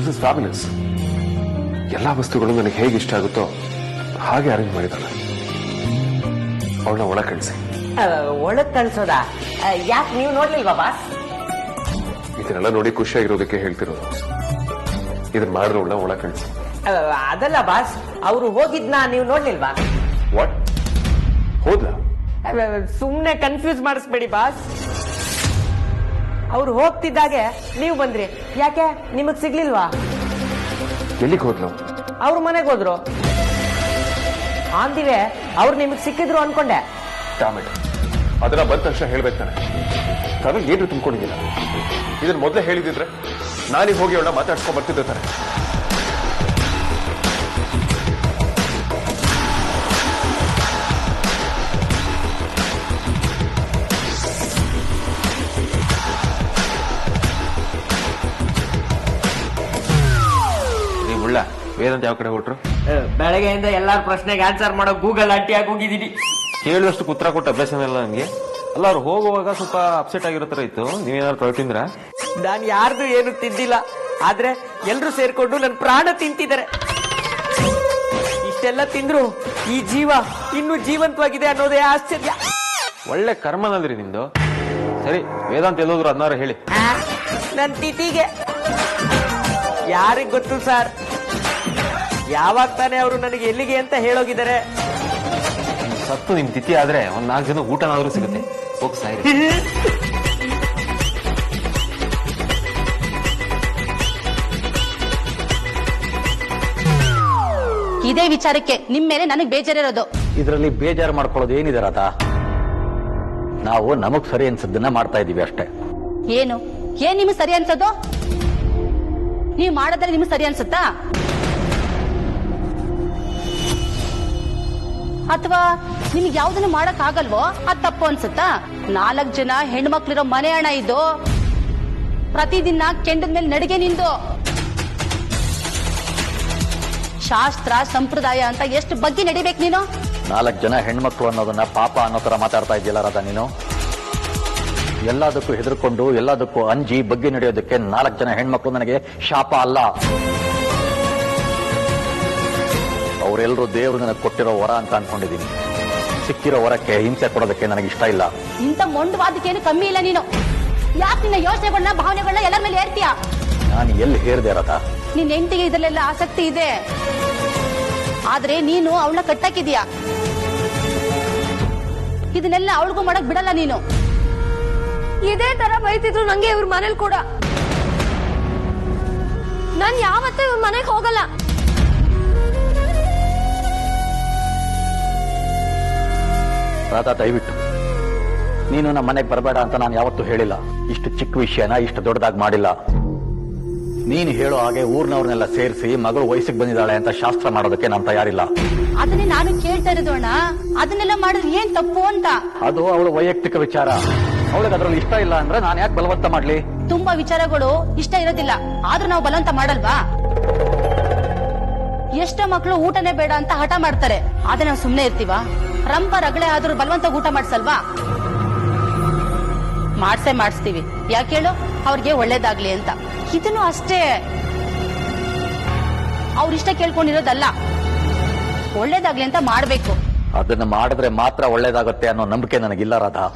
This is fabulous. ಎಲ್ಲಾ ವಸ್ತುಗಳು ನನಗೆ ಹೇಗೆ ಇಷ್ಟ ಆಗುತ್ತೋ ಹಾಗೆ ಅರೇಂಜ್ ಮಾಡಿದ್ದಾಳೆ. ಅವಳನ್ನ ಒಳ ಕಳಿಸಿ. ಒಳಗ್ ಕಳ್ಸೋದಾ? ಯಾಕೆ ನೀವು ನೋಡ್ಲಿಲ್ವಾ ಬಾಸ್? ಇದನ್ನೆಲ್ಲ ನೋಡಿ ಖುಷಿಯಾಗಿರೋದಕ್ಕೆ ಹೇಳ್ತಿರೋದು. ಇದನ್ನ ಮಾಡಿದ್ರೆ ಒಳ ಕಳಿಸಿ. ಅದಲ್ಲ ಬಾಸ್, ಅವರು ಹೋಗಿದ್ನ ನೀವು ನೋಡ್ಲಿಲ್ವಾ? ವಾಟ್? ಹೋದ್ಲಾ? ಸುಮ್ನೆ ಕನ್ಫ್ಯೂಸ್ ಮಾಡಿಸ್ಬೇಡಿ ಬಾಸ್. ಅವ್ರು ಹೋಗ್ತಿದ್ದಾಗೆ ನೀವು ಬಂದ್ರಿ. ಯಾಕೆ ನಿಮಗ್ ಸಿಗ್ಲಿಲ್ವಾ? ಎಲ್ಲಿಗೆ ಹೋದ್ಲು? ಅವ್ರ ಮನೆಗೆ ಹೋದ್ರು. ಆಂದಿವೆ ಅವ್ರು ನಿಮಗ್ ಸಿಕ್ಕಿದ್ರು ಅನ್ಕೊಂಡೆ. ಡ್ಯಾಮೆಟ್, ಅದನ್ನ ಬಂದ ತಕ್ಷಣ ಹೇಳ್ಬೇಕು ತಾನೆ. ತಾನು ಏನು ತುಂಬಿಕೊಂಡಿದ್ದಿಲ್ಲ. ಇದನ್ನ ಮೊದಲೇ ಹೇಳಿದಿದ್ರೆ ನಾನೀಗ ಹೋಗಿ ಅವಳ ಮಾತಾಡ್ಸ್ಕೊಂಡ್ ಬರ್ತಿದ್ದೆ ತಾನೆ. ಉಳ್ಳ ವೇದಾಂತ ಯಾವ ಕಡೆ ಹೊಟ್ರು? ಬೆಳಗ್ಗೆಯಿಂದ ಎಲ್ಲಾರ ಪ್ರಶ್ನೆಗೆ ಆನ್ಸರ್ ಮಾಡೋ ಗೂಗಲ್ ಆಂಟಿಯಾಗಿ ಹೋಗಿದ್ದೀನಿ. ಕೇಳಿದಷ್ಟು ಉತ್ತರ ಕೊಟ್ಟ ಅಭ್ಯಾಸ ಇಲ್ಲ ನನಗೆ. ಅಲ್ಲ, ಅವ್ರು ಹೋಗುವಾಗ ಸ್ವಲ್ಪ ಅಪ್ಸೆಟ್ ಆಗಿರೋ ತರ ಇತ್ತು. ನೀವೇನಾದ್ರು ಟೊಯ್ ತಿಂದ್ರ? ನಾನು ಯಾರ್ದು ಏನು ತಿಂದಿಲ್ಲ, ಆದ್ರೆ ಎಲ್ರು ಸೇರ್ಕೊಂಡು ನನ್ನ ಪ್ರಾಣ ತಿಂತಿದ್ದಾರೆ. ಇಷ್ಟೆಲ್ಲ ತಿಂದ್ರು ಈ ಜೀವ ಇನ್ನೂ ಜೀವಂತವಾಗಿದೆ ಅನ್ನೋದೇ ಆಶ್ಚರ್ಯ. ಒಳ್ಳೆ ಕರ್ಮನಲ್ರಿ ನಿಮ್ದು. ಸರಿ, ವೇದಾಂತ ಎಲ್ಲೋದ್ರು ಅದನ್ನಾರು ಹೇಳಿ. ನನ್ ತಿಥಿಗೆ ಯಾರಿಗ್ ಗೊತ್ತು ಸರ್? ಯಾವಾಗ ತಾನೇ ಅವರು ನನಗೆ ಎಲ್ಲಿಗೆ ಅಂತ ಹೇಳೋಗಿದ್ದಾರೆ. ಸತ್ತು ನಿಮ್ ತಿಥಿ ಆದ್ರೆ ಒಂದ್ 4 ಜನ ಊಟನಾದ್ರೂ ಸಿಗುತ್ತೆ. ಹೋಗಿ ಸಾಯಿರಿ. ಇದೇ ವಿಚಾರಕ್ಕೆ ನಿಮ್ ಮೇಲೆ ನನಗ್ ಬೇಜಾರಿರೋದು. ಇದರಲ್ಲಿ ಬೇಜಾರು ಮಾಡ್ಕೊಳ್ಳೋದು ಏನಿದೆ ರಾಧ? ನಾವು ನಮಗ್ ಸರಿ ಅನ್ಸದ್ದನ್ನ ಮಾಡ್ತಾ ಇದೀವಿ ಅಷ್ಟೇ. ಏನ್ ನಿಮ್ಗೆ ಸರಿ ಅನ್ಸೋದು? ನೀವ್ ಮಾಡೋದ್ರೆ ನಿಮ್ಗೆ ಸರಿ ಅನ್ಸುತ್ತಾ? ಅಥವಾ ನಿಮ್ಗೆ ಯಾವ್ದನ್ನು ಮಾಡಕ್ ಆಗಲ್ವೋ ಅದ್ ತಪ್ಪು ಅನ್ಸುತ್ತಾ? 4 ಜನ ಹೆಣ್ಮಕ್ಳಿರೋ ಮನೆ ಹಣ ಇದು. ಪ್ರತಿದಿನ ಕೆಂಡದ ಮೇಲೆ ನಡಿಗೆ ನಿಂದು ಶಾಸ್ತ್ರ ಸಂಪ್ರದಾಯ ಅಂತ ಎಷ್ಟು ಬಗ್ಗೆ ನಡಿಬೇಕು ನೀನು? 4 ಜನ ಹೆಣ್ಮಕ್ಳು ಅನ್ನೋದನ್ನ ಪಾಪ ಅನ್ನೋ ತರ ಮಾತಾಡ್ತಾ ಇದೆಯಲ್ಲ ರಾಧಾ ನೀನು. ಎಲ್ಲದಕ್ಕೂ ಹೆದರ್ಕೊಂಡು ಎಲ್ಲದಕ್ಕೂ ಅಂಜಿ ಬಗ್ಗೆ ನಡೆಯೋದಕ್ಕೆ 4 ಜನ ಹೆಣ್ಮಕ್ಳು ನನಗೆ ಶಾಪ ಅಲ್ಲ. ಅವರೆಲ್ಲರೂ ದೇವರು ನನಗೆ ಕೊಟ್ಟಿರೋ ವರ ಅಂತ ಅನ್ಕೊಂಡಿದ್ದೀನಿ. ಸಿಕ್ಕಿರೋ ವರಕ್ಕೆ ಹಿಂಸೆ ಕೊಡೋದಕ್ಕೆ ನನಗೆ ಇಷ್ಟ ಇಲ್ಲ. ಇಂಥ ಮೊಂಡವಾದಕ್ಕೇನು ಕಮ್ಮಿ ಇಲ್ಲ ನೀನು. ಯಾಕೆ ನಿನ್ನ ಯೋಚನೆಗಳನ್ನ ಭಾವನೆಗಳನ್ನ ಎಲ್ಲರ ಮೇಲೆ ಏರ್ತೀಯ? ನಾನು ಎಲ್ಲಿ ಹೇರ್ದೆ ರಾಧಾ? ನಿನ್ನ ಹೆಂಡತಿಗೆ ಇದರಲ್ಲೆಲ್ಲ ಆಸಕ್ತಿ ಇದೆ, ಆದ್ರೆ ನೀನು ಅವಳನ್ನ ಕಟ್ಟಾಕಿದೀಯ. ಇದನ್ನೆಲ್ಲ ಅವಳಿಗೂ ಮಾಡಕ್ ಬಿಡಲ್ಲ ನೀನು. ಇದೇ ತರ ಬೈತಿದ್ರು ನಂಗೆ ಇವ್ರ ಮನೇಲಿ ಕೂಡ. ನಾನ್ ಯಾವತ್ತೂ ಇವ್ರ ಮನೆಗೆ ಹೋಗಲ್ಲ. ರಾಧಾ, ದಯವಿಟ್ಟು ನೀನು ನಮ್ಮ ಮನೆಗೆ ಬರಬೇಡ ಅಂತ ನಾನು ಯಾವತ್ತೂ ಹೇಳಿಲ್ಲ. ಇಷ್ಟು ಚಿಕ್ಕ ವಿಷಯನ ಇಷ್ಟು ದೊಡ್ಡದಾಗಿ ಮಾಡಿಲ್ಲ. ನೀನು ಹೇಳೋ ಹಾಗೆ ಊರ್ನವ್ರನ್ನೆಲ್ಲ ಸೇರಿಸಿ ಮಗಳು ವಯಸ್ಸಿಗೆ ಬಂದಿದ್ದಾಳೆ ಅಂತ ಶಾಸ್ತ್ರ ಮಾಡೋದಕ್ಕೆ ನಾನು ತಯಾರಿಲ್ಲ. ಅದನ್ನೇ ನಾನು ಕೇಳ್ತಾ ಇರೋದೋಣ. ಅದನ್ನೆಲ್ಲ ಮಾಡಿದ್ರೆ ಏನ್ ತಪ್ಪು ಅಂತ. ಅದು ಅವಳ ವೈಯಕ್ತಿಕ ವಿಚಾರ. ಅವಳಿಗೆ ಅದ್ರಲ್ಲಿ ಇಷ್ಟ ಇಲ್ಲ ಅಂದ್ರೆ ನಾನು ಯಾಕೆ ಬಲವಂತ ಮಾಡ್ಲಿ? ತುಂಬಾ ವಿಚಾರಗಳು ಇಷ್ಟ ಇರೋದಿಲ್ಲ, ಆದ್ರೂ ನಾವು ಬಲವಂತ ಮಾಡಲ್ವಾ? ಎಷ್ಟೋ ಮಕ್ಕಳು ಊಟನೇ ಬೇಡ ಅಂತ ಹಠ ಮಾಡ್ತಾರೆ, ಆದ್ರೆ ನಾವು ಸುಮ್ನೆ ಇರ್ತೀವ? ರಂಪ ರಗಳೆ ಆದ್ರೂ ಬಲವಂತ ಊಟ ಮಾಡ್ಸಲ್ವಾ? ಮಾಡಿಸ್ತೀವಿ. ಯಾಕೆ ಹೇಳು? ಅವ್ರಿಗೆ ಒಳ್ಳೇದಾಗ್ಲಿ ಅಂತ. ಇದನ್ನು ಅಷ್ಟೇ, ಅವ್ರಿಷ್ಟ ಕೇಳ್ಕೊಂಡಿರೋದಲ್ಲ, ಒಳ್ಳೇದಾಗ್ಲಿ ಅಂತ ಮಾಡ್ಬೇಕು. ಅದನ್ನ ಮಾಡಿದ್ರೆ ಮಾತ್ರ ಒಳ್ಳೇದಾಗುತ್ತೆ ಅನ್ನೋ ನಂಬಿಕೆ ನನಗಿಲ್ಲ ರಾಧಾ.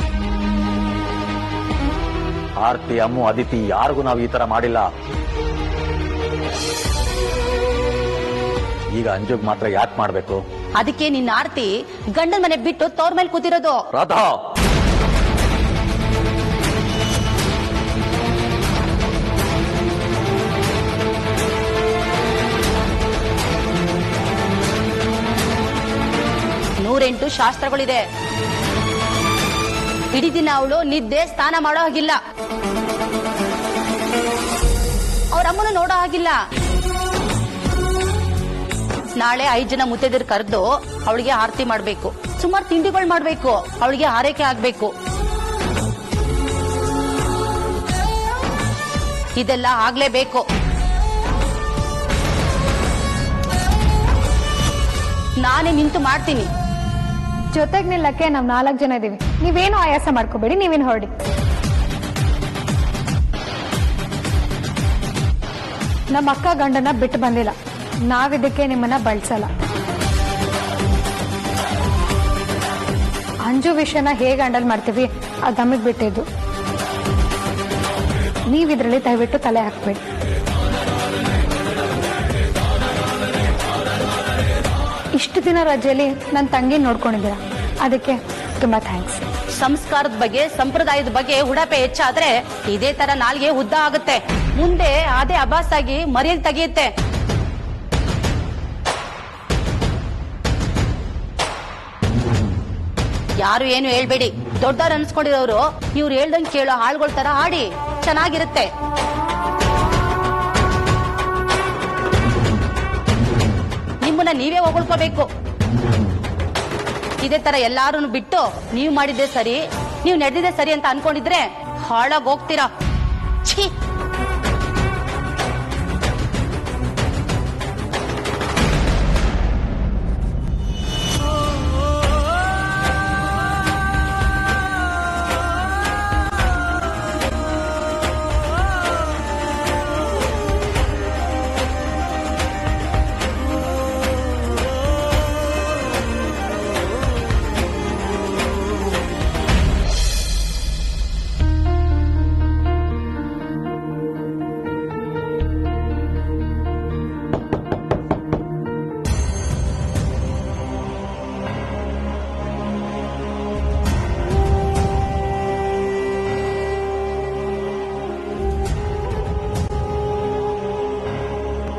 ಆರ್ತಿ, ಅಮ್ಮು, ಅದಿತಿ ಯಾರಿಗೂ ನಾವು ಈ ತರ ಮಾಡಿಲ್ಲ. ಈಗ ಅಂಜುಗ್ ಮಾತ್ರ ಯಾಕೆ ಮಾಡ್ಬೇಕು? ಅದಕ್ಕೆ ನಿನ್ನ ಆರ್ತಿ ಗಂಡನ ಮನೆ ಬಿಟ್ಟು ತವ್ರ ಮೇಲೆ ಕೂತಿರೋದು. ರಾಧಾ, ನೂರೆಂಟು ಶಾಸ್ತ್ರಗಳಿದೆ. ಇಡೀ ದಿನ ಅವಳು ನಿದ್ದೆ ಸ್ನಾನ ಮಾಡೋ ಹಾಗಿಲ್ಲ, ಅವ್ರ ಅಮ್ಮನ ನೋಡೋ ಹಾಗಿಲ್ಲ. ನಾಳೆ 5 ಜನ ಮುತ್ತೈದೆಯರು ಕರೆದು ಅವಳಿಗೆ ಆರತಿ ಮಾಡ್ಬೇಕು, ಸುಮಾರು ತಿಂಡಿಗಳು ಮಾಡ್ಬೇಕು, ಅವಳಿಗೆ ಆರೈಕೆ ಆಗ್ಬೇಕು. ಇದೆಲ್ಲ ಆಗ್ಲೇಬೇಕು. ನಾನೇ ನಿಂತು ಮಾಡ್ತೀನಿ. ಜೊತೆಗ್ ನಿಲ್ಲಕ್ಕೆ ನಾವ್ 4 ಜನ ಇದೀವಿ. ನೀವೇನು ಆಯಾಸ ಮಾಡ್ಕೋಬೇಡಿ, ನೀವೇನು ಹೊರಡಿ. ನಮ್ಮ ಅಕ್ಕ ಗಂಡನ ಬಿಟ್ಟು ಬಂದಿಲ್ಲ. ನಾವಿದಕ್ಕೆ ನಿಮ್ಮನ್ನ ಬಳಸಲ್ಲ. ಅಂಜು ವಿಷಯನ ಹೇಗೆ ಹ್ಯಾಂಡಲ್ ಮಾಡ್ತೀವಿ ಅದು ನಮಗೆ ಬಿಟ್ಟಿದ್ದು. ನೀವಿದ್ರಲ್ಲಿ ದಯವಿಟ್ಟು ತಲೆ ಹಾಕ್ಬೇಡಿ. ಇಷ್ಟು ದಿನ ರಜೆಯಲ್ಲಿ ನನ್ನ ತಂಗಿ ನೋಡ್ಕೊಂಡಿದ್ದೀರಾ, ಅದಕ್ಕೆ ತುಂಬಾ ಥ್ಯಾಂಕ್ಸ್. ಸಂಸ್ಕಾರದ ಬಗ್ಗೆ ಸಂಪ್ರದಾಯದ ಬಗ್ಗೆ ಉಡಾಪೆ ಹೆಚ್ಚಾದ್ರೆ ಇದೇ ತರ ನಾಲ್ಗೆ ಉದ್ದ ಆಗುತ್ತೆ. ಮುಂದೆ ಅದೇ ಅಭಾಸಾಗಿ ಮರಿಯಲ್ ತೆಗೆಯುತ್ತೆ. ಯಾರು ಏನು ಹೇಳ್ಬೇಡಿ. ದೊಡ್ಡವ್ರು ಅನ್ಸ್ಕೊಂಡಿರೋರು ಇವ್ರು ಹೇಳ್ದಂಗೆ ಕೇಳೋ ಹಾಳುಗಳ ತರ ಆಡಿ ಚೆನ್ನಾಗಿರುತ್ತೆ. ನಿಮ್ಮನ್ನ ನೀವೇ ಹೊಗಳ್ಕೋಬೇಕು. ಇದೇ ತರ ಎಲ್ಲಾರು ಬಿಟ್ಟು ನೀವು ಮಾಡಿದ್ದೆ ಸರಿ, ನೀವು ನಡೆದಿದೆ ಸರಿ ಅಂತ ಅನ್ಕೊಂಡಿದ್ರೆ ಹಾಳಾಗಿ ಹೋಗ್ತೀರಾ. ಛೀ.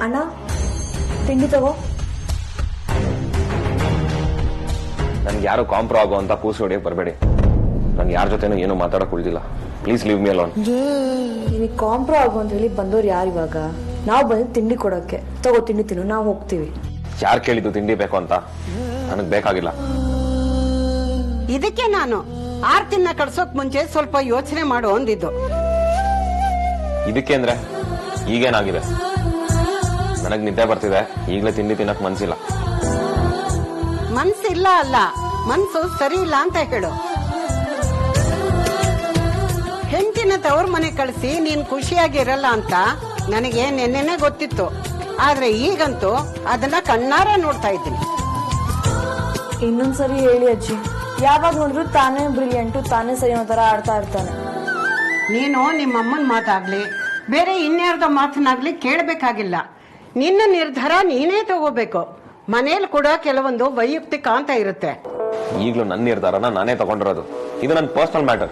ಅಣ್ಣ ತಿಂಡಿ ತಗೋ. ನನ್ಗೆ ಯಾರು ಕಾಂಪ್ರೋ ಆಗೋ ಅಂತ ಕೂಸು ಹೊಡಿಯಕ್ ಬರಬೇಡಿ. ನನ್ಗೆ ಯಾರ ಜೊತೆನೂ ಏನು ಮಾತಾಡಕ್ ಉಳಿದಿಲ್ಲ. Please leave me alone. ನಿನಗೆ ಕಾಂಪ್ರೋ ಆಗು ಅಂತ ಹೇಳಿ ಬಂದವ್ರು ಯಾರು ಇವಾಗ? ನಾವು ಬಂದು ತಿಂಡಿ ಕೊಡೋಕೆ. ತಗೋ ತಿಂಡಿ ತಿನ್ನು, ನಾವು ಹೋಗ್ತೀವಿ. ಯಾರು ಕೇಳಿದ್ದು ತಿಂಡಿ ಬೇಕು ಅಂತ? ನನಗ್ ಬೇಕಾಗಿಲ್ಲ. ಇದಕ್ಕೆ ನಾನು ಆರ್ತಿನ ಕಳ್ಸೋಕ್ ಮುಂಚೆ ಸ್ವಲ್ಪ ಯೋಚನೆ ಮಾಡು ಅಂದಿದ್ದು. ಇದಕ್ಕೆ ಅಂದ್ರೆ ಈಗೇನಾಗಿದೆ? ನನಗ್ ನಿದ್ದೆ ಬರ್ತಿದೆ, ಈಗಲೇ ತಿಂಡಿ ತಿನ್ನಕ್ ಮನ್ಸಿಲ್ಲ. ಮನ್ಸಿಲ್ಲ ಅಲ್ಲ, ಮನ್ಸು ಸರಿ ಇಲ್ಲ ಅಂತ ಹೇಳು. ಹೆಂಡತಿನ ತವ್ರ ಮನೆ ಕಳಿಸಿ ನೀನ್ ಖುಷಿಯಾಗಿರಲ್ಲ ಅಂತ ನನಗೆ ನೆನ್ನೆನೆ ಗೊತ್ತಿತ್ತು. ಆದ್ರೆ ಈಗಂತೂ ಅದನ್ನ ಕಣ್ಣಾರೆ ನೋಡ್ತಾ ಇದ್ದೀನಿ. ಇನ್ನೊಂದ್ಸರಿ ಹೇಳಿ ಅಜ್ಜಿ. ಯಾವಾಗ ನೋಡಿದ್ರು ತಾನೇ ಬ್ರಿಲಿಯಂಟು, ತಾನೇ ಸರಿ ಅನ್ನೋ ತರ ಆಡ್ತಾ ಇರ್ತಾನೆ. ನೀನು ನಿಮ್ಮ ಅಮ್ಮನ ಮಾತಾಗ್ಲಿ ಬೇರೆ ಇನ್ಯಾರ್ದ ಮಾತನಾಗ್ಲಿ ಕೇಳಬೇಕಾಗಿಲ್ಲ. ನಿನ್ನ ನಿರ್ಧಾರ ನೀನೇ ತಗೋಬೇಕು. ಮನೇಲಿ ಕೂಡ ಕೆಲವೊಂದು ವೈಯಕ್ತಿಕ ಅಂತ ಇರುತ್ತೆ. ಈಗಲೂ ನನ್ನ ನಿರ್ಧಾರನ ನಾನೇ ತಗೊಂಡಿರೋದು. ಇದು ನನ್ನ ಪರ್ಸನಲ್ ಮ್ಯಾಟರ್.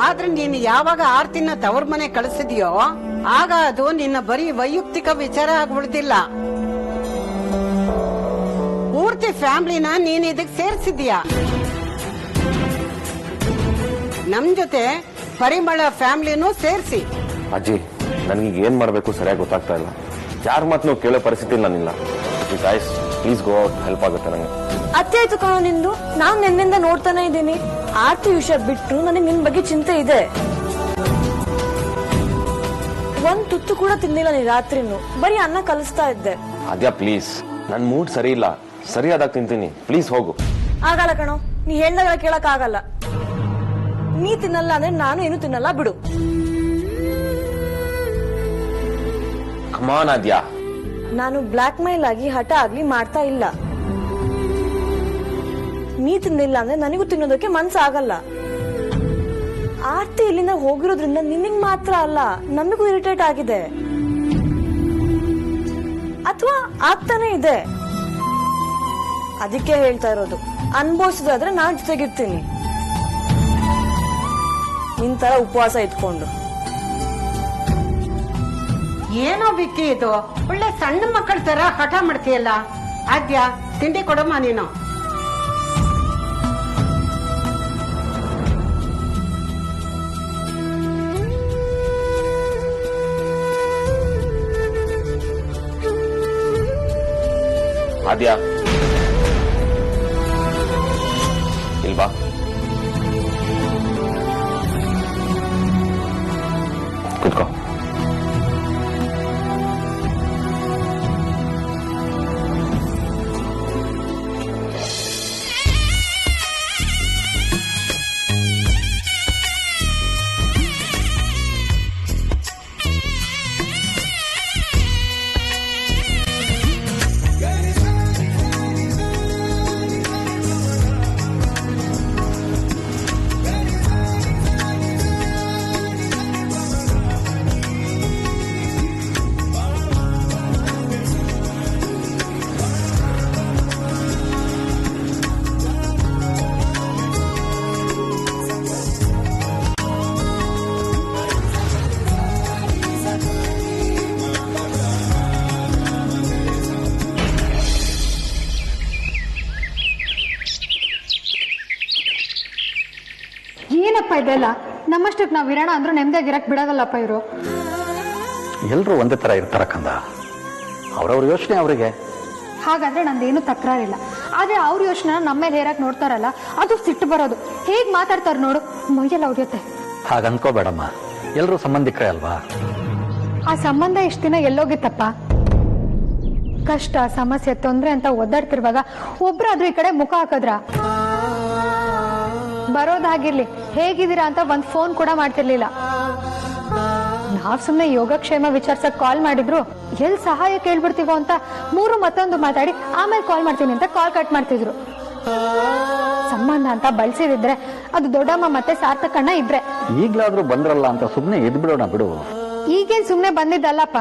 ಆದ್ರೆ ನೀನು ಯಾವಾಗ ಆರ್ತಿನ ತವ್ರ ಮನೆ ಕಳಿಸಿದ್ಯೋ ಆಗ ಅದು ನಿನ್ನ ಬರೀ ವೈಯಕ್ತಿಕ ವಿಚಾರ ಆಗ್ಬಿಡ್ತಿಲ್ಲ. ಪೂರ್ತಿ ಫ್ಯಾಮಿಲಿನ ನೀನ್ ಇದಕ್ ಸೇರ್ಸಿದ್ಯಾ. ನಮ್ ಜೊತೆ ಪರಿಮಳ ಫ್ಯಾಮಿಲಿನೂ ಸೇರ್ಸಿ. ಅಜ್ಜಿ, ನನಗೆ ಏನ್ ಮಾಡ್ಬೇಕು ಸರಿಯಾಗಿ ಗೊತ್ತಾಗ್ತಾ ಇಲ್ಲ. ಯಾರ ಮಾತು ಕೇಳೋ ಪರಿಸ್ಥಿತಿ ನಾನಿಲ್ಲ. Guys please go out, help ಆಗುತ್ತೆ ನಂಗೆ. ಅತ್ತೆ ಆಯ್ತು ಕಣೋ ನಿಂದು. ನಾನ್ ನಿನ್ನಿಂದ ನೋಡ್ತಾನೆ ಇದ್ದೀನಿ. ಆರ್ತಿ ವಿಷಯ ಬಿಟ್ಟು ನನಗೆ ನಿನ್ ಬಗ್ಗೆ ಚಿಂತೆ ಇದೆ. ಒಂದ್ ತುತ್ತು ಕೂಡ ತಿನ್ನಿಲ್ಲ ನೀ ರಾತ್ರಿನು. ಬರೀ ಅನ್ನ ಕಲಿಸ್ತಾ ಇದ್ದೆ. ಅದ್ಯಾ ಪ್ಲೀಸ್, ನನ್ ಮೂಡ್ ಸರಿ ಇಲ್ಲ. ಸರಿಯಾದಾಗ ತಿಂತೀನಿ, ಪ್ಲೀಸ್ ಹೋಗು. ಆಗಲ್ಲ ಕಣೋ, ನೀ ಹೇಳ್ದಾಗ ಕೇಳಕ್ ಆಗಲ್ಲ. ನೀ ತಿನ್ನಲ್ಲ ಅಂದ್ರೆ ನಾನು ಏನು ತಿನ್ನಲ್ಲ, ಬಿಡು. ಕಮಾನ್ ಅದ್ಯಾ. ನಾನು ಬ್ಲಾಕ್ ಮೈಲ್ ಆಗಿ ಹಠ ಆಗ್ಲಿ ಮಾಡ್ತಾ ಇಲ್ಲ. ನೀ ತಿನ್ನಿಲ್ಲ ಅಂದ್ರೆ ನನಗೂ ತಿನ್ನೋದಕ್ಕೆ ಮನ್ಸಾಗಲ್ಲ. ಆರ್ತಿ ಇಲ್ಲಿಂದ ಹೋಗಿರೋದ್ರಿಂದ ನಿನಗ್ ಮಾತ್ರ ಅಲ್ಲ, ನಮಗೂ ಇರಿಟೇಟ್ ಆಗಿದೆ. ಅಥವಾ ಆಗ್ತಾನೆ ಇದೆ. ಅದಕ್ಕೆ ಹೇಳ್ತಾ ಇರೋದು, ಅನ್ಭವಿಸೋದಾದ್ರೆ ನಾನ್ ಜೊತೆಗಿರ್ತೀನಿ, ನಿನ್ ತರ ಉಪವಾಸ ಇಟ್ಕೊಂಡು. ಏನೋ ಬಿಕ್ಕಿ ಇದು, ಒಳ್ಳೆ ಸಣ್ಣ ಮಕ್ಕಳ ತರ ಹಠ ಮಾಡ್ತೀಯಲ್ಲ. ಆದ್ಯಾ ತಿಂಡಿ ಕೊಡಮ್ಮ ನೀನು. ಆದ್ಯಾ ಇಲ್ವಾ? ಕುತ್ಕೋ. ಬಿಡಲ್ಲ. ನಮ್ಮಷ್ಟಕ್ಕೆ ನಾವು ಇರೋಣ ಅಂದ್ರೂ ನೆಮ್ಮದಿಯಾಗಿರಕ್ ಬಿಡೋದಲ್ಲಪ್ಪ ಇವರು. ಎಲ್ಲರೂ ಒಂದೇ ತರ ಇರ್ತಾರ ಕಂದ. ಅವ್ರವ್ರ ಯೋಚನೆ ಅವರಿಗೆ. ಹಾಗಾದ್ರೆ ನಂದೇನು ತಕರಾರಿಲ್ಲ. ಆದ್ರೆ ಅವ್ರ ಯೋಚನೆ ನಮ್ಮ ಮೇಲೆ ಹೇರಕ್ ನೋಡ್ತಾರಲ್ಲ, ಅದು ಸಿಟ್ಟು ಬರೋದು. ಹೇಗ್ ಮಾತಾಡ್ತಾರ ನೋಡು, ಮೈಯೆಲ್ಲ ಉರಿಯುತ್ತೆ. ಹಾಗ ಅನ್ಕೋಬೇಡಮ್ಮ, ಎಲ್ಲರೂ ಸಂಬಂಧಿಕರೇ ಅಲ್ವಾ. ಆ ಸಂಬಂಧ ಇಷ್ಟ ದಿನ ಎಲ್ಲೋಗಿತ್ತಪ್ಪ. ಕಷ್ಟ ಸಮಸ್ಯೆ ತೊಂದ್ರೆ ಅಂತ ಒದ್ದಾಡ್ತಿರುವಾಗ ಒಬ್ರಾದ್ರೂ ಈ ಕಡೆ ಮುಖ ಹಾಕದ್ರ? ಬರೋದಾಗಿರ್ಲಿ, ಹೇಗಿದ್ದೀರಾ ಅಂತ ಒಂದ್ ಫೋನ್ ಕೂಡ ಮಾಡ್ತಿರ್ಲಿಲ್ಲ. ನಾವ್ ಸುಮ್ನೆ ಯೋಗಕ್ಷೇಮ ವಿಚಾರಿಸಕ್ ಕಾಲ್ ಮಾಡಿದ್ರು ಎಲ್ ಸಹಾಯ ಕೇಳ್ಬಿಡ್ತೀವೋ ಅಂತ ಮತ್ತೊಂದು ಮಾತಾಡಿ ಆಮೇಲೆ ಕಾಲ್ ಮಾಡ್ತೀನಿ ಅಂತ ಕಾಲ್ ಕಟ್ ಮಾಡ್ತಿದ್ರು. ಸಂಬಂಧ ಅಂತ ಬಳಸಿದ್ರೆ ಅದು ದೊಡ್ಡಮ್ಮ ಮತ್ತೆ ಸಾರ್ಥಕಣ್ಣ ಇದ್ರೆ. ಈಗ್ಲಾದ್ರೂ ಬಂದ್ರಲ್ಲ ಅಂತ ಸುಮ್ನೆ ಎದ್ಬಿಡೋಣ ಬಿಡು. ಈಗೇನ್ ಸುಮ್ನೆ ಬಂದಿದ್ದಲ್ಲಪ್ಪ,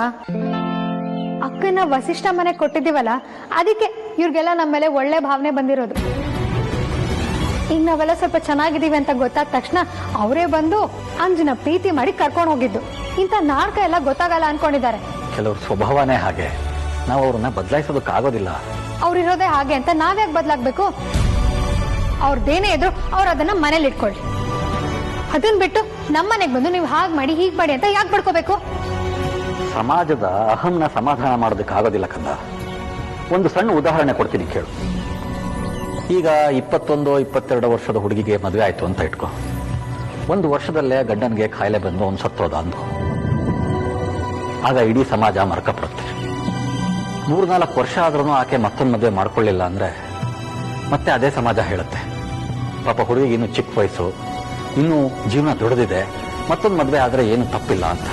ಅಕ್ಕನ ವಸಿಷ್ಠ ಮನೆ ಕೊಟ್ಟಿದ್ದೀವಲ್ಲ, ಅದಕ್ಕೆ ಇವ್ರಿಗೆಲ್ಲ ನಮ್ಮ ಮೇಲೆ ಒಳ್ಳೆ ಭಾವನೆ ಬಂದಿರೋದು. ಈಗ ನಾವೆಲ್ಲ ಸ್ವಲ್ಪ ಚೆನ್ನಾಗಿದ್ದೀವಿ ಅಂತ ಗೊತ್ತಾದ ತಕ್ಷಣ ಅವರೇ ಬಂದು ಅಂಜನ ಪ್ರೀತಿ ಮಾಡಿ ಕರ್ಕೊಂಡು ಹೋಗಿದ್ದು. ಇಂಥ ನಾಟಕ ಎಲ್ಲ ಗೊತ್ತಾಗಲ್ಲ ಅನ್ಕೊಂಡಿದ್ದಾರೆ. ಕೆಲವ್ರ ಸ್ವಭಾವನೇ ಹಾಗೆ, ನಾವು ಅವ್ರನ್ನ ಬದಲಾಯಿಸೋದಕ್ಕಾಗೋದಿಲ್ಲ. ಅವ್ರಿರೋದೇ ಹಾಗೆ ಅಂತ ನಾವ್ಯಾಕೆ ಬದಲಾಗ್ಬೇಕು? ಅವ್ರದ್ದೇನೇ ಇದ್ರು ಅವ್ರು ಅದನ್ನ ಮನೇಲಿ ಇಟ್ಕೊಳ್ಳಿ. ಅದನ್ನ ಬಿಟ್ಟು ನಮ್ಮನೆಗೆ ಬಂದು ನೀವು ಹಾಗೆ ಮಾಡಿ ಹೀಗೆ ಮಾಡಿ ಅಂತ ಯಾಕೆ ಬಡ್ಕೋಬೇಕು? ಸಮಾಜದ ಅಹಂನ ಸಮಾಧಾನ ಮಾಡೋದಕ್ಕಾಗೋದಿಲ್ಲ ಕಂದ. ಒಂದು ಸಣ್ಣ ಉದಾಹರಣೆ ಕೊಡ್ತೀನಿ ಕೇಳು. ಈಗ 21-22 ವರ್ಷದ ಹುಡುಗಿಗೆ ಮದುವೆ ಆಯ್ತು ಅಂತ ಇಟ್ಕೋ. 1 ವರ್ಷದಲ್ಲೇ ಗಂಡನಿಗೆ ಕಾಯಿಲೆ ಬಂದು ಅವ್ನು ಸತ್ತೋದ ಅಂದು. ಆಗ ಇಡೀ ಸಮಾಜ ಮರ್ಕಪಡುತ್ತೆ. 3-4 ವರ್ಷ ಆದ್ರೂ ಆಕೆ ಮತ್ತೊಂದು ಮದುವೆ ಮಾಡ್ಕೊಳ್ಳಿಲ್ಲ ಅಂದ್ರೆ ಮತ್ತೆ ಅದೇ ಸಮಾಜ ಹೇಳುತ್ತೆ, ಪಾಪ ಹುಡುಗಿಗೆ ಇನ್ನು ಚಿಕ್ಕ ವಯಸ್ಸು, ಇನ್ನು ಜೀವನ ದೊಡ್ಡದಿದೆ, ಮತ್ತೊಂದು ಮದುವೆ ಆದ್ರೆ ಏನು ತಪ್ಪಿಲ್ಲ ಅಂತ.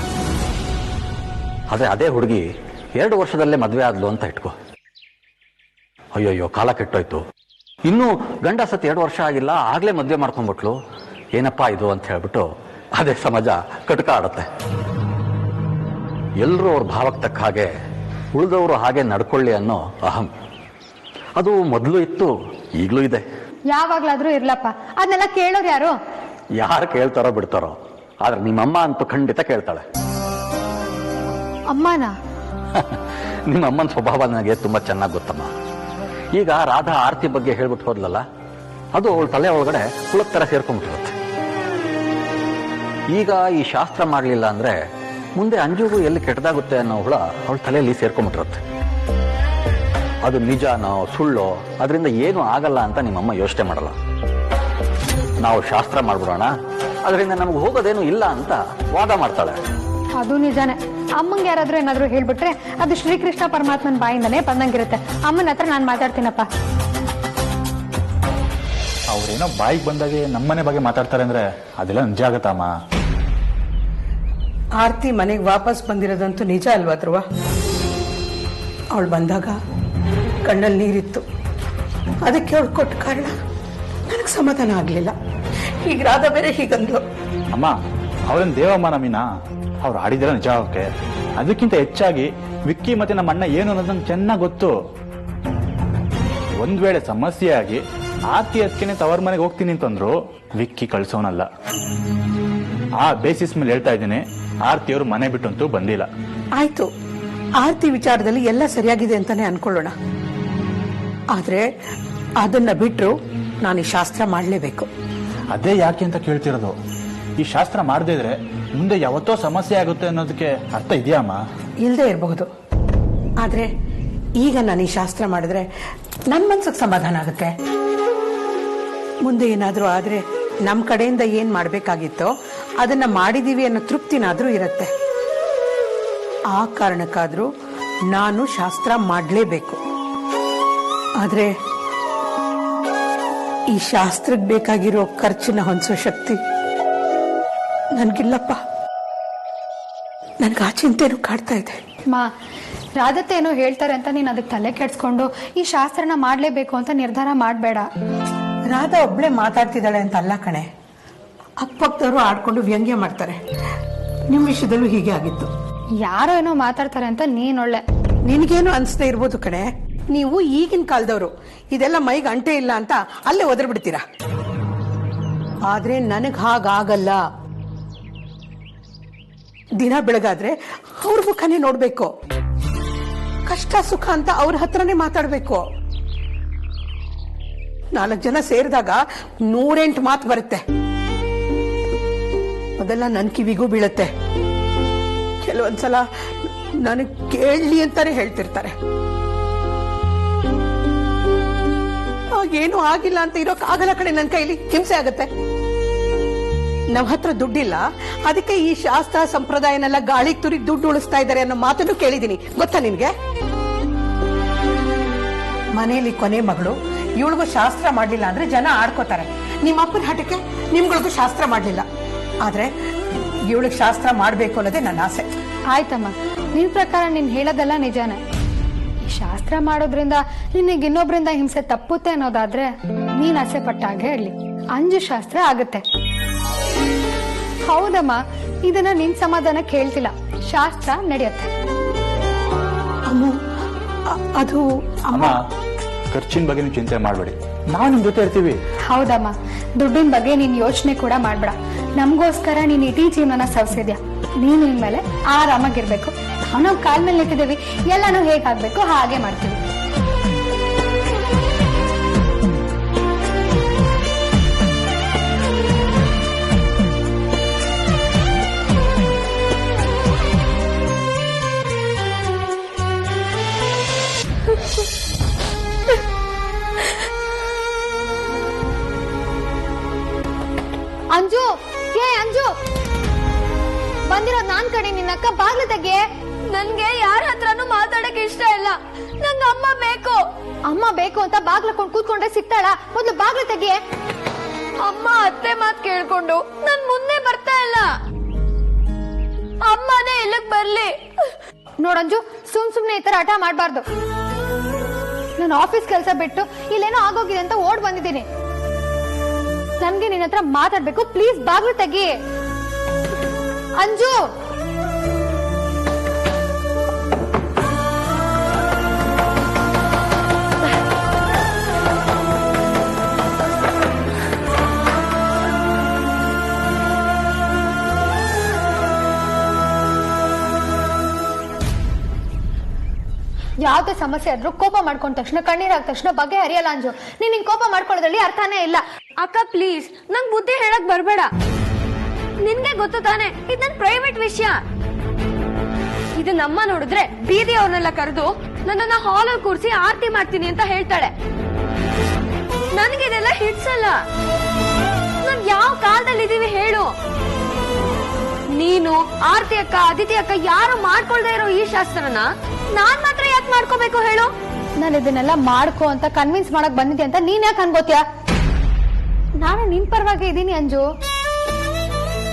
ಆದ್ರೆ ಅದೇ ಹುಡುಗಿ 2 ವರ್ಷದಲ್ಲೇ ಮದುವೆ ಆದ್ಲು ಅಂತ ಇಟ್ಕೋ. ಅಯ್ಯೋಯ್ಯೋ ಕಾಲ ಕೆಟ್ಟೋಯ್ತು, ಇನ್ನೂ ಗಂಡ ಸತ್ 2 ವರ್ಷ ಆಗಿಲ್ಲ, ಆಗ್ಲೇ ಮದುವೆ ಮಾಡ್ಕೊಂಡ್ಬಿಟ್ಲು, ಏನಪ್ಪಾ ಇದು ಅಂತ ಹೇಳ್ಬಿಟ್ಟು ಅದೇ ಸಮಾಜ ಕಟಕ ಆಡುತ್ತೆ. ಎಲ್ಲರೂ ಅವ್ರ ಭಾವಕ್ಕೆ ತಕ್ಕ ಹಾಗೆ ಉಳಿದವರು ಹಾಗೆ ನಡ್ಕೊಳ್ಳಿ ಅನ್ನೋ ಅಹಂ, ಅದು ಮೊದಲು ಇತ್ತು, ಈಗಲೂ ಇದೆ. ಯಾವಾಗ್ಲಾದ್ರೂ ಇರ್ಲಪ್ಪ, ಅದನ್ನೆಲ್ಲ ಕೇಳೋರು ಯಾರು? ಯಾರು ಕೇಳ್ತಾರೋ ಬಿಡ್ತಾರೋ, ಆದ್ರೆ ನಿಮ್ಮಮ್ಮ ಅಂತೂ ಖಂಡಿತ ಕೇಳ್ತಾಳೆ. ಅಮ್ಮನ ನಿಮ್ಮ ಅಮ್ಮನ ಸ್ವಭಾವ ನನಗೆ ತುಂಬಾ ಚೆನ್ನಾಗಿ ಗೊತ್ತಮ್ಮ. ಈಗ ರಾಧಾ ಆರತಿ ಬಗ್ಗೆ ಹೇಳ್ಬಿಟ್ಟು ಹೋದ್ಲಲ್ಲ, ಅದು ಅವಳ ತಲೆ ಒಳಗಡೆ ಹುಳಕ್ ತರ ಸೇರ್ಕೊಂಡ್ಬಿಟ್ಟಿರುತ್ತೆ. ಈಗ ಈ ಶಾಸ್ತ್ರ ಮಾಡ್ಲಿಲ್ಲ ಅಂದ್ರೆ ಮುಂದೆ ಅಂಜುಗೂ ಎಲ್ಲಿ ಕೆಟ್ಟದಾಗುತ್ತೆ ಅನ್ನೋ ಹುಳ ಅವಳ ತಲೆಯಲ್ಲಿ ಸೇರ್ಕೊಂಡ್ಬಿಟ್ಟಿರುತ್ತೆ. ಅದು ನಿಜನೋ ಸುಳ್ಳೋ ಅದರಿಂದ ಏನು ಆಗಲ್ಲ ಅಂತ ನಿಮ್ಮಮ್ಮ ಯೋಚನೆ ಮಾಡಲ್ಲ. ನಾವು ಶಾಸ್ತ್ರ ಮಾಡ್ಬಿಡೋಣ, ಅದರಿಂದ ನಮ್ಗೆ ಹೋಗೋದೇನು ಇಲ್ಲ ಅಂತ ವಾದ ಮಾಡ್ತಾಳೆ. ಅದು ನಿಜಾನೇ. ಅಮ್ಮಂಗೆ ಯಾರಾದ್ರೂ ಏನಾದ್ರು ಹೇಳ್ಬಿಟ್ರೆ ಅದು ಶ್ರೀಕೃಷ್ಣ ಪರಮಾತ್ಮನ ಬಾಯಿಂದನೇ ಬಂದಂಗಿರುತ್ತೆ. ಅಮ್ಮನ ಹತ್ರ ನಾನು ಮಾತಾಡ್ತೀನಪ್ಪ. ಅವ್ರೇನೋ ಬಾಯಿಗೆ ಬಂದಾಗೆ ನಮ್ಮನೆ ಬಗ್ಗೆ ಮಾತಾಡ್ತಾರೆ ಅಂದ್ರೆ ಅದೆಲ್ಲ ನಿಜ ಆಗತ್ತಮ್ಮ. ಆರ್ತಿ ಮನೆಗೆ ವಾಪಸ್ ಬಂದಿರೋದಂತೂ ನಿಜ ಅಲ್ವಾ ಧ್ರುವ? ಅವಳು ಬಂದಾಗ ಕಣ್ಣಲ್ಲಿ ನೀರಿತ್ತು, ಅದಕ್ಕೆ ಅವಳು ಕೊಟ್ಟ ಕಾರಣ ನನಗೆ ಸಮಾಧಾನ ಆಗ್ಲಿಲ್ಲ. ಈಗ ರಾಧಾ ಬೇರೆ ಹೀಗಂದ್ಲು. ಅಮ್ಮ, ಅವ್ರೇನ್ ದೇವಮ್ಮ ನಮೀನಾ? ಅವ್ರು ಆಡಿದಿರ ನಿಜ ಅವಕ್ಕೆ. ಅದಕ್ಕಿಂತ ಹೆಚ್ಚಾಗಿ ವಿಕ್ಕಿ ಮತ್ತೆ ನಮ್ಮ ಅಣ್ಣ ಏನು ಅನ್ನೋದು ನಂಗೆ ಚೆನ್ನಾಗಿ ಗೊತ್ತು. ಒಂದ್ ವೇಳೆ ಸಮಸ್ಯೆ ಆಗಿ ಆರ್ತಿ ಅದಕ್ಕೆ ತವರ ಮನೆಗೆ ಹೋಗ್ತೀನಿ ಅಂತಂದ್ರು ವಿಕ್ಕಿ ಕಳ್ಸೋನಲ್ಲ. ಆ ಬೇಸಿಸ್ ಮೇಲೆ ಹೇಳ್ತಾ ಇದ್ದೀನಿ, ಆರ್ತಿಯವರು ಮನೆ ಬಿಟ್ಟಂತೂ ಬಂದಿಲ್ಲ. ಆಯ್ತು, ಆರ್ತಿ ವಿಚಾರದಲ್ಲಿ ಎಲ್ಲ ಸರಿಯಾಗಿದೆ ಅಂತಾನೆ ಅನ್ಕೊಳ್ಳೋಣ. ಆದ್ರೆ ಅದನ್ನ ಬಿಟ್ರು ನಾನು ಈ ಶಾಸ್ತ್ರ ಮಾಡ್ಲೇಬೇಕು. ಅದೇ ಯಾಕೆ ಅಂತ ಕೇಳ್ತಿರೋದು. ಈ ಶಾಸ್ತ್ರ ಮಾಡದೇ ಇದ್ರೆ ಮುಂದೆ ಯಾವತ್ತೋ ಸಮಸ್ಯೆ ಆಗುತ್ತೆ ಅನ್ನೋದಕ್ಕೆ ಅರ್ಥ ಇದೆಯಮ್ಮ? ಇಲ್ಲದೆ ಇರಬಹುದು, ಆದ್ರೆ ಈಗ ನಾನು ಈ ಶಾಸ್ತ್ರ ಮಾಡಿದ್ರೆ ನನ್ನ ಮನ್ಸಿಗೆ ಸಮಾಧಾನ ಆಗುತ್ತೆ. ಮುಂದೆ ಏನಾದ್ರೂ ಆದ್ರೆ ನಮ್ಮ ಕಡೆಯಿಂದ ಏನ್ ಮಾಡ್ಬೇಕಾಗಿತ್ತೋ ಅದನ್ನ ಮಾಡಿದೀವಿ ಅನ್ನೋ ತೃಪ್ತಿನಾದ್ರೂ ಇರತ್ತೆ. ಆ ಕಾರಣಕ್ಕಾದ್ರೂ ನಾನು ಶಾಸ್ತ್ರ ಮಾಡಲೇಬೇಕು. ಆದ್ರೆ ಈ ಶಾಸ್ತ್ರಕ್ಕೆ ಬೇಕಾಗಿರೋ ಖರ್ಚನ್ನ ಹೊಂದಿಸೋ ಶಕ್ತಿ ನನ್ಗಿಲ್ಲಪ್ಪ. ನನ್ಗೆ ಆ ಚಿಂತೆನೂ ಕಾಡ್ತಾ ಇದೆ. ಮಾ, ರಾಧತ್ತೆ ಏನೋ ಹೇಳ್ತಾರೆ ಅಂತ ನೀನ್ ಅದಕ್ಕೆ ತಲೆ ಕೆಡ್ಸ್ಕೊಂಡು ಈ ಶಾಸ್ತ್ರನ ಮಾಡ್ಲೇಬೇಕು ಅಂತ ನಿರ್ಧಾರ ಮಾಡ್ಬೇಡ. ರಾಧಾ ಒಬ್ಳೆ ಮಾತಾಡ್ತಿದ್ದಾಳೆ ಅಂತ ಅಲ್ಲ ಕಣೆ, ಅಕ್ಕಪಕ್ಕದವರು ಆಡ್ಕೊಂಡು ವ್ಯಂಗ್ಯ ಮಾಡ್ತಾರೆ. ನಿಮ್ ವಿಷಯದಲ್ಲೂ ಹೀಗೆ ಆಗಿತ್ತು. ಯಾರೋ ಏನೋ ಮಾತಾಡ್ತಾರೆ ಅಂತ ನೀನೊಳ್ಳೆ. ನಿನ್ಗೇನು ಅನ್ಸದೆ ಇರ್ಬೋದು ಕಣೆ, ನೀವು ಈಗಿನ ಕಾಲದವರು ಇದೆಲ್ಲ ಮೈಗೆ ಅಂಟೆ ಇಲ್ಲ ಅಂತ ಅಲ್ಲೇ ಒದರ್ ಬಿಡ್ತೀರಾ. ಆದ್ರೆ ನನಗ್ ಹಾಗಾಗಲ್ಲ. ದಿನ ಬೆಳಗಾದ್ರೆ ಅವ್ರ ಮುಖನೇ ನೋಡ್ಬೇಕು, ಕಷ್ಟ ಸುಖ ಅಂತ ಅವ್ರ ಹತ್ರನೇ ಮಾತಾಡ್ಬೇಕು. 4 ಜನ ಸೇರಿದಾಗ 108 ಮಾತು ಬರುತ್ತೆ. ಅದೆಲ್ಲ ನನ್ನ ಕಿವಿಗೂ ಬೀಳುತ್ತೆ. ಕೆಲವೊಂದ್ಸಲ ನನಗ್ ಕೇಳಲಿ ಅಂತಾನೆ ಹೇಳ್ತಿರ್ತಾರೆ. ಏನು ಆಗಿಲ್ಲ ಅಂತ ಇರೋಕ್ಕಾಗಲ್ಲ ಕಡೆ, ನನ್ನ ಕೈಲಿ ಹಿಂಸೆ ಆಗತ್ತೆ. ನಮ್ಮ ಹತ್ರ ದುಡ್ಡಿಲ್ಲ, ಅದಕ್ಕೆ ಈ ಶಾಸ್ತ್ರ ಸಂಪ್ರದಾಯನೆಲ್ಲ ಗಾಳಿಗೆ ತುರಿ ದುಡ್ಡು ಉಳಿಸ್ತಾ ಇದ್ದಾರೆ ಅನ್ನೋ ಮಾತನ್ನು ಕೇಳಿದೀನಿ. ಗೊತ್ತಾ ನಿನ್ಗೆ? ಮನೆಯಲ್ಲಿ ಕೊನೆ ಮಗಳು, ಇವಳಿಗೂ ಶಾಸ್ತ್ರ ಮಾಡ್ಲಿಲ್ಲ ಅಂದ್ರೆ ಜನ ಆಡ್ಕೋತಾರೆ. ನಿಮ್ಮ ಅಪ್ಪನ ಹಠಕ್ಕೆ ನಿಮ್ಗಳಿಗೂ ಶಾಸ್ತ್ರ ಮಾಡ್ಲಿಲ್ಲ, ಆದ್ರೆ ಇವಳಿಗೆ ಶಾಸ್ತ್ರ ಮಾಡ್ಬೇಕು ಅನ್ನೋದೇ ನನ್ನ ಆಸೆ. ಆಯ್ತಮ್ಮ, ನಿನ್ ಪ್ರಕಾರ ನೀನ್ ಹೇಳೋದೆಲ್ಲ ನಿಜಾನೇ. ಈ ಶಾಸ್ತ್ರ ಮಾಡೋದ್ರಿಂದ ನಿನಗೆ ಇನ್ನೊಬ್ರಿಂದ ಹಿಂಸೆ ತಪ್ಪುತ್ತೆ ಅನ್ನೋದಾದ್ರೆ ನೀನ್ ಆಸೆ ಪಟ್ಟ ಹಾಗೆ ಹೇಳಿ ಅಂಜು ಶಾಸ್ತ್ರ ಆಗುತ್ತೆ. ಹೌದಮ್ಮ, ಇದನ್ನ ನಿನ್ ಸಮಾಧಾನಕ್ಕೆ ಹೇಳ್ತಿಲ್ಲ, ಶಾಸ್ತ್ರ ನಡೆಯುತ್ತೆ. ಅದು ಅಮ್ಮ, ಖರ್ಚಿನ ಬಗ್ಗೆ ನೀವು ಚಿಂತೆ ಮಾಡಬೇಡಿ, ನಾವು ನಿಮ್ ಜೊತೆ ಇರ್ತೀವಿ. ಹೌದಮ್ಮ, ದುಡ್ಡಿನ ಬಗ್ಗೆ ನೀನ್ ಯೋಚನೆ ಕೂಡ ಮಾಡ್ಬೇಡ. ನಮಗೋಸ್ಕರ ನೀನ್ ಇಡೀ ಜೀವನ ಸವಸಿದ್ಯಾ. ನೀನ್ ಇನ್ಮೇಲೆ ಆರಾಮಾಗಿರ್ಬೇಕು. ನಾವು ಕಾಲ್ ಮೇಲೆ ನಿಂತಿದ್ದೀವಿ, ಎಲ್ಲಾನು ಹೇಗಾಗ್ಬೇಕು ಹಾಗೆ ಮಾಡ್ತೀವಿ. ಅಂಜು, ಏ ಅಂಜು, ಬಂದಿರೋದ್ ನಾನ್ ಕಡೆ. ನಿನ್ನ ಅಕ್ಕ ಬಾಗ್ಲು ತೆಗೆ. ನನ್ಗೆ ಯಾರ ಹತ್ರನೂ ಮಾತಾಡಕ್ ಇಷ್ಟ ಇಲ್ಲ. ನಂಗೆ ಅಮ್ಮ ಬೇಕು. ಅಮ್ಮ ಬೇಕು ಅಂತ ಬಾಗ್ಲಕೊಂಡ್ ಕೂತ್ಕೊಂಡ್ರೆ ಸಿಗ್ತಾಳ? ಮೊದ್ಲು ಬಾಗ್ಲು ತೆಗೆ. ಅಮ್ಮ ಅತ್ತೆ ಮಾತ್ ಕೇಳ್ಕೊಂಡು ನನ್ ಮುಂದೆ ಬರ್ತಾ ಇಲ್ಲ. ಅಮ್ಮನೇ ಇಲ್ಲಕ್ ಬರ್ಲಿ. ನೋಡಂಜು, ಸುಮ್ನೆ ಈ ತರ ಹಠ ಮಾಡ್ಬಾರ್ದು. ನಾನು ಆಫೀಸ್ ಕೆಲಸ ಬಿಟ್ಟು ಇಲ್ಲೇನೋ ಆಗೋಗಿದೆ ಅಂತ ಓಡ್ ಬಂದಿದ್ದೀನಿ. ನನ್ಗೆ ನಿನ್ನ ಹತ್ರ ಮಾತಾಡ್ಬೇಕು. ಪ್ಲೀಸ್ ಬಾಗ್ಲು ತೆಗಿ. ಅಂಜು, ಯಾವ್ದೇ ಸಮಸ್ಯೆ ಆದ್ರೂ ಕೋಪ ಮಾಡ್ಕೊಂಡ ತಕ್ಷಣ, ಕಣ್ಣೀರಾದ ತಕ್ಷಣ ಬಗೆ ಹರಿಯಲ್ಲ ಅಂಜು. ನೀನ್ ಹಿಂಗ್ ಕೋಪ ಮಾಡ್ಕೊಳ್ಳೋದ್ರಲ್ಲಿ ಅರ್ಥನೇ ಇಲ್ಲ. ಅಕ್ಕ ಪ್ಲೀಸ್, ನಂಗ್ ಬುದ್ಧಿ ಹೇಳಕ್ ಬರ್ಬೇಡ. ನಿನ್ಗೆ ಗೊತ್ತು ತಾನೆ, ಇದು ನನ್ ಪ್ರೈವೇಟ್ ವಿಷಯ. ಇದನ್ನಮ್ಮ ನೋಡಿದ್ರೆ ಬೀದಿ ಅವ್ರನ್ನೆಲ್ಲ ಕರೆದು ನನ್ನನ್ನ ಹಾಲಲ್ಲಿ ಕೂರಿಸಿ ಆರತಿ ಮಾಡ್ತೀನಿ ಅಂತ ಹೇಳ್ತಾಳೆ. ನನ್ಗಿದೆಲ್ಲ ಹಿಡ್ಸಲ್ಲ. ನಾವ್ ಯಾವ ಕಾಲದಲ್ಲಿ ಇದೀವಿ ಹೇಳು? ನೀನು, ಆರತಿ ಅಕ್ಕ, ಅದಿತಿ ಅಕ್ಕ ಯಾರು ಮಾಡ್ಕೊಳ್ದೇ ಇರೋ ಈ ಶಾಸ್ತ್ರನ ನಾನ್ ಮಾತ್ರ ಯಾಕೆ ಮಾಡ್ಕೋಬೇಕು ಹೇಳು? ನಾನು ಇದನ್ನೆಲ್ಲ ಮಾಡ್ಕೋ ಅಂತ ಕನ್ವಿನ್ಸ್ ಮಾಡಕ್ ಬಂದಿದ್ದೆ ಅಂತ ನೀನ್ ಯಾಕೆ ಅನ್ಕೋತ್ಯಾ? ನಾನು ನಿನ್ ಪರವಾಗಿ ಇದ್ದೀನಿ ಅಂಜು.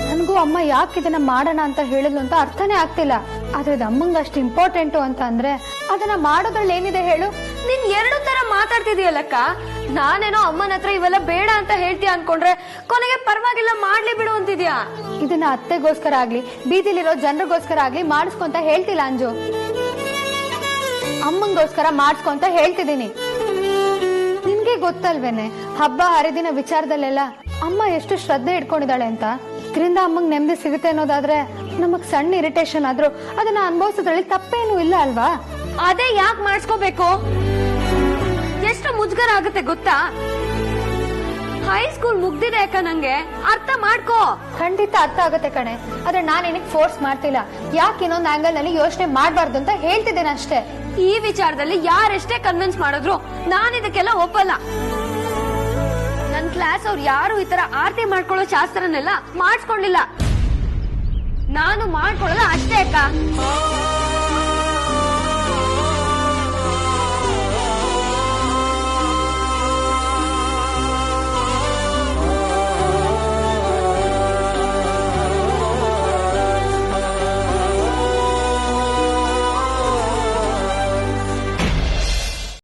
ನನ್ಗೂ ಅಮ್ಮ ಯಾಕೆ ಇದನ್ನ ಮಾಡೋಣ ಅಂತ ಹೇಳಿದ್ಲು ಅಂತ ಅರ್ಥನೇ ಆಗ್ತಿಲ್ಲ. ಆದ್ರೆ ಇದು ಅಮ್ಮಂಗ ಅಷ್ಟು ಇಂಪಾರ್ಟೆಂಟು ಅಂತ ಅಂದ್ರೆ ಅದನ್ನ ಮಾಡೋದ್ರಲ್ಲಿ ಏನಿದೆ ಹೇಳು? ನೀನ್ ಎರಡು ತರ ಮಾತಾಡ್ತಿದೀಯಲ್ಲಕ್ಕ. ನಾನೇನೋ ಅಮ್ಮನ ಹತ್ರ ಇವೆಲ್ಲ ಬೇಡ ಅಂತ ಹೇಳ್ತೀಯ ಅನ್ಕೊಂಡ್ರೆ ಕೊನೆಗೆ ಪರವಾಗಿಲ್ಲ ಮಾಡ್ಲಿ ಬಿಡು ಅಂತಿದ್ಯಾ. ಇದನ್ನ ಅತ್ತೆಗೋಸ್ಕರ ಆಗ್ಲಿ ಬೀದಿಲಿರೋ ಜನರಿಗೋಸ್ಕರ ಆಗ್ಲಿ ಮಾಡಿಸ್ಕೊಂತ ಹೇಳ್ತಿಲ್ಲ ಅಂಜು. ಅಮ್ಮಂಗೋಸ್ಕರ ಮಾಡಿಸ್ಕೊಂತ ಹೇಳ್ತಿದ್ದೀನಿ. ನಿನ್ಗೆ ಗೊತ್ತಲ್ವೇನೆ, ಹಬ್ಬ ಹರಿದಿನ ವಿಚಾರದಲ್ಲೆಲ್ಲ ಅಮ್ಮ ಎಷ್ಟು ಶ್ರದ್ಧೆ ಇಟ್ಕೊಂಡಿದ್ದಾಳೆ ಅಂತ. ಇದರಿಂದ ಅಮ್ಮಂಗ್ ನೆಮ್ಮದಿ ಸಿಗುತ್ತೆ ಅನ್ನೋದಾದ್ರೆ ನಮಗ್ ಸಣ್ಣ ಇರಿಟೇಷನ್ ಆದ್ರೂ ಅದನ್ನ ಅನುಭವಿಸೋದ್ರಲ್ಲಿ ತಪ್ಪೇನು ಇಲ್ಲ ಅಲ್ವಾ? ಅದೇ ಯಾಕೆ ಮಾಡಿಸ್ಕೋಬೇಕು? ಎಷ್ಟು ಮುಜುಗರ ಆಗುತ್ತೆ ಗೊತ್ತಾ? ಹೈಸ್ಕೂಲ್ ಮುಗ್ದಿದೆ ಅಕ್ಕ, ನಂಗೆ ಅರ್ಥ ಮಾಡ್ಕೋ. ಖಂಡಿತ ಅರ್ಥ ಆಗುತ್ತೆ ಕಣೆ, ಆದ್ರೆ ನಾನು ನಿನಗ್ ಫೋರ್ಸ್ ಮಾಡ್ತಿಲ್ಲ. ಯಾಕೆ ಇನ್ನೊಂದು ಆಂಗಲ್ ನಲ್ಲಿ ಯೋಚನೆ ಮಾಡ್ಬಾರ್ದು ಅಂತ ಹೇಳ್ತಿದ್ದೇನೆ ಅಷ್ಟೇ. ಈ ವಿಚಾರದಲ್ಲಿ ಯಾರೆಷ್ಟೇ ಕನ್ವಿನ್ಸ್ ಮಾಡಿದ್ರು ನಾನು ಇದಕ್ಕೆಲ್ಲ ಒಪ್ಪಲ್ಲ. ನನ್ ಕ್ಲಾಸ್ ಅವ್ರು ಯಾರು ಈ ತರ ಆರತಿ ಮಾಡ್ಕೊಳ್ಳೋ ಶಾಸ್ತ್ರನೆಲ್ಲ ಮಾಡಿಸ್ಕೊಂಡಿಲ್ಲ. ನಾನು ಮಾಡ್ಕೊಳ್ಳಲ್ಲ ಅಷ್ಟೇ ಅಕ್ಕ.